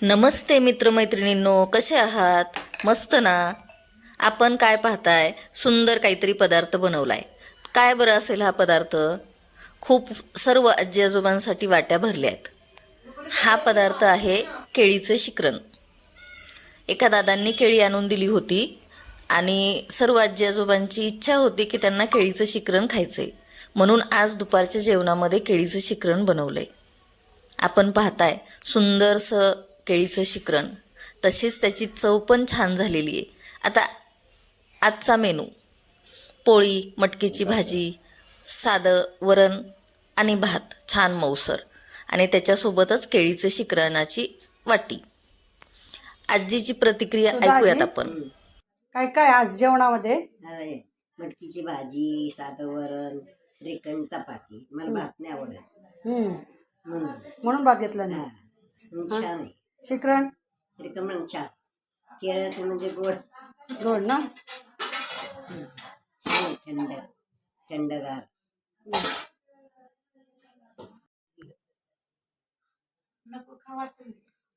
नमस्ते मित्रमैत्रिणींनो, कसे आहात? मस्त ना. आपण काय पाहताय? सुंदर काहीतरी पदार्थ बनवलाय. काय बरं असेल हा पदार्थ? खूप सर्व आजी आजोबांसाठी वाट्या भरल्या आहेत. हा पदार्थ आहे केळीचे शिकरण. एका दादांनी केळी आणून दिली होती आणि सर्व आजी आजोबांची इच्छा होती की त्यांना केळीचं शिकरण खायचंय, म्हणून आज दुपारच्या जेवणामध्ये केळीचं शिकरण बनवलंय. आपण पाहताय सुंदरसं केळीचं शिकरण, तशीच त्याची चव पण छान झालेली आहे. आता आजचा मेनू: पोळी, मटकीची भाजी, साधं वरण आणि भात छान मऊसर, आणि त्याच्यासोबतच केळीचं शिकरणाची वाटी. आजीची प्रतिक्रिया ऐकूयात आपण. काय काय आज जेवणामध्ये? मटकीची भाजी, साधं वरण, श्रीखंड, चपाती. मला भात नाही आवडत म्हणून भात घेतला नाही. छान आहे शिकरण श्रीखंड पण छान. केळ्याचं म्हणजे गोड गोड ना. थंड थंडगार.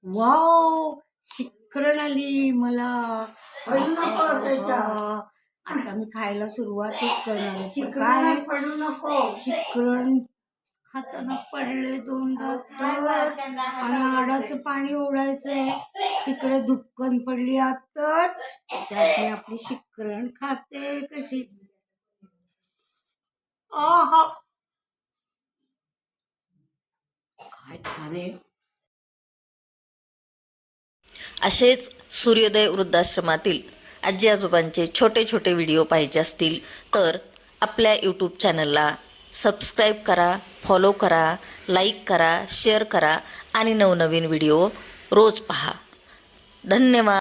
वाव, शिकरण आली मला. आता मी खायला सुरुवातच करणार. काय पडू नको. शिकरण खाताना पडले दोनदा तर, आणि आडाचं पाणी ओढायचंय, तिकडे धुपकन पडली तर त्यात मी आपली शिकरण खाते कशी. आहा, काय छान आहे. असेच सूर्योदय वृद्धाश्रमातील आजी आजोबांचे छोटे छोटे व्हिडिओ पाहिजे असतील तर आपल्या यूट्यूब चॅनलला सबस्क्राईब करा, फॉलो करा, लाईक करा, शेअर करा आणि नवनवीन व्हिडिओ रोज पहा. धन्यवाद.